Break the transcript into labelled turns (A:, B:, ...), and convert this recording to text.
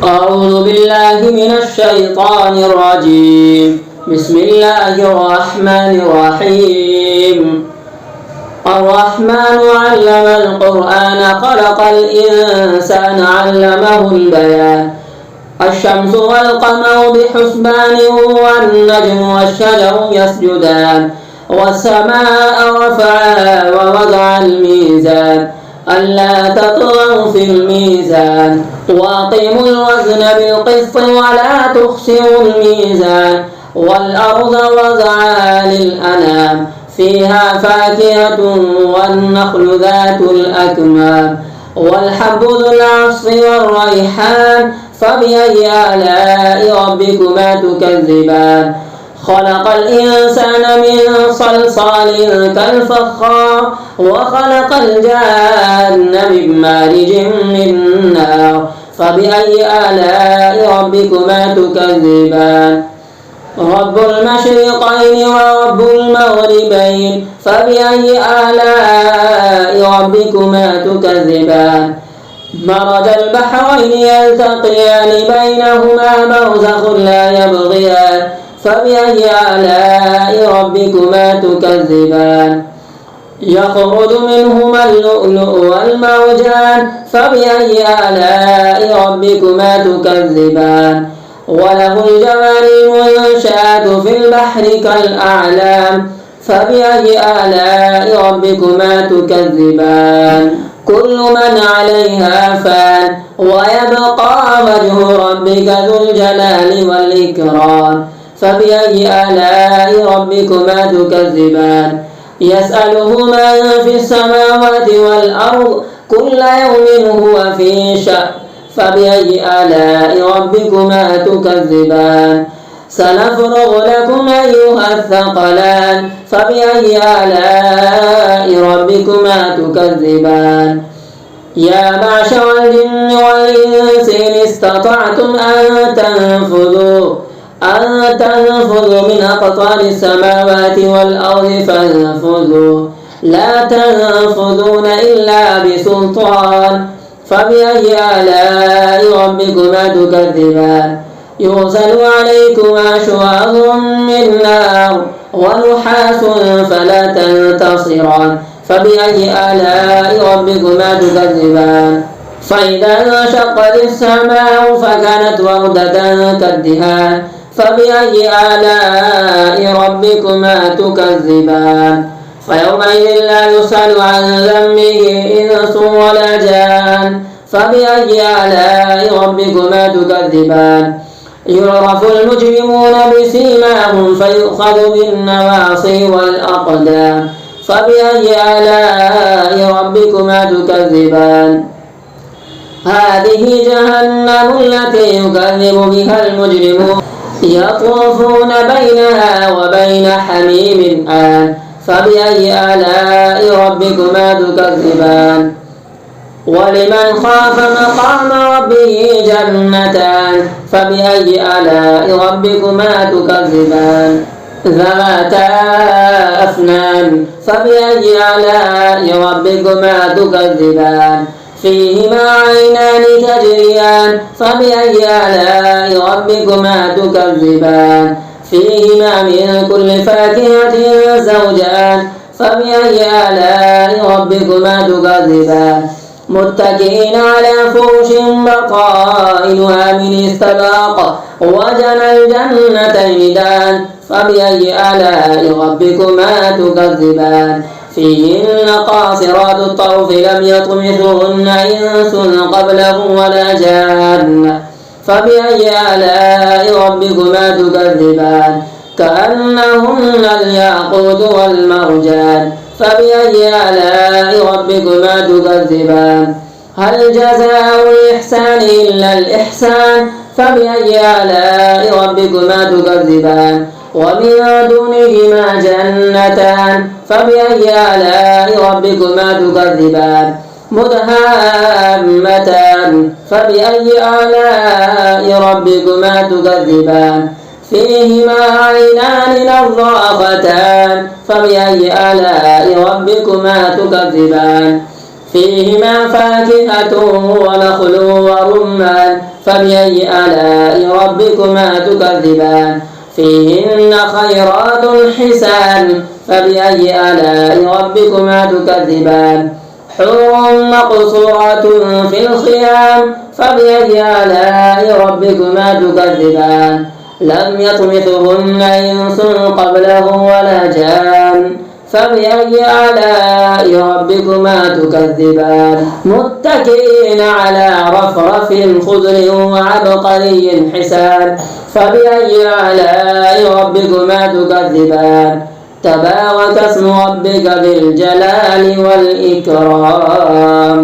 A: أعوذ بالله من الشيطان الرجيم. بسم الله الرحمن الرحيم. الرحمن علم القرآن خلق الإنسان علمه البيان. الشمس والقمر بحسبان والنجم والشجر يسجدان والسماء رفعها ووضع الميزان ألا تطغوا في الميزان وأقيموا الوزن بالقسط ولا تخسروا الميزان والأرض وضعها للأنام فيها فاكهة والنخل ذات الأكمام والحب ذو العصف والريحان فبأي آلاء ربكما تكذبان خلق الإنسان من صلصال كالفخار وخلق الجان من مارج من نار فبأي آلاء ربكما تكذبان رب المشرقين ورب المغربين فبأي آلاء ربكما تكذبان مرج البحرين يلتقيان بينهما برزخ لا يبغيان فبأي آلاء ربكما تكذبان يخرج منهما اللؤلؤ والمرجان فبأي آلاء ربكما تكذبان وله الجوار المنشآت في البحر كالأعلام فبأي آلاء ربكما تكذبان كل من عليها فان ويبقى وجه ربك ذو الجلال والإكرام فبأي آلاء ربكما تكذبان يسأله من في السماوات والأرض كل يوم هو في شأن فبأي آلاء ربكما تكذبان سنفرغ لكم أيها الثقلان فبأي آلاء ربكما تكذبان يا معشر الجن والإنس إن استطعتم أن تنفذوا من أقطار السماوات والأرض فانفذوا لا تنفذون إلا بسلطان فبأي آلاء ربكما تكذبان يرسل عليكما شواظ من نار ونحاس فلا تنتصران فبأي آلاء ربكما تكذبان فإذا انشقت السماء فكانت وردة كالدهان فبأي آلاء ربكما تكذبان فيومئذ لا يسأل عن ذنبه إنس ولا جان فبأي آلاء ربكما تكذبان يعرف المجرمون بسيماهم فيؤخذ بالنواصي والأقدام فبأي آلاء ربكما تكذبان هذه جهنم التي يكذب بها المجرمون يطوفون بينها وبين حميم آن فبأي آلاء ربكما تكذبان ولمن خاف مقام ربه جنتان فبأي آلاء ربكما تكذبان ذواتا أفنان فبأي آلاء ربكما تكذبان فيهما عينان تجريان فبأي آلاء ربكما تكذبان فيهما من كل فاكهة زوجان فبأي آلاء ربكما تكذبان متكئين على فرش بطائنها من استبرق وجنى الجنتين دان فبأي آلاء ربكما تكذبان فيهن قاصرات الطرف لم يطمثهن إنس قبلهم ولا جان فبأي آلاء ربكما تكذبان كأنهن الياقوت والمرجان فبأي آلاء ربكما تكذبان هل جزاء الإحسان إلا الإحسان فبأي آلاء ربكما تكذبان ومن دونهما جنتان فبأي آلاء ربكما تكذبان مدهامتان فبأي آلاء ربكما تكذبان فيهما عينان نضاختان فبأي آلاء ربكما تكذبان فيهما فاكهة ونخل ورمان فبأي آلاء ربكما تكذبان فيهن خيرات حسان فبأي آلاء ربكما تكذبان حور مقصورات في الخيام فبأي آلاء ربكما تكذبان لم يطمثهن إنس قبلهم ولا جان فبأي آلاء ربكما تكذبان متكئين على رفرف خضر وعبقري حسان فبأي آلاء ربكما تكذبان تبارك اسم ربك ذي الجلال والإكرام.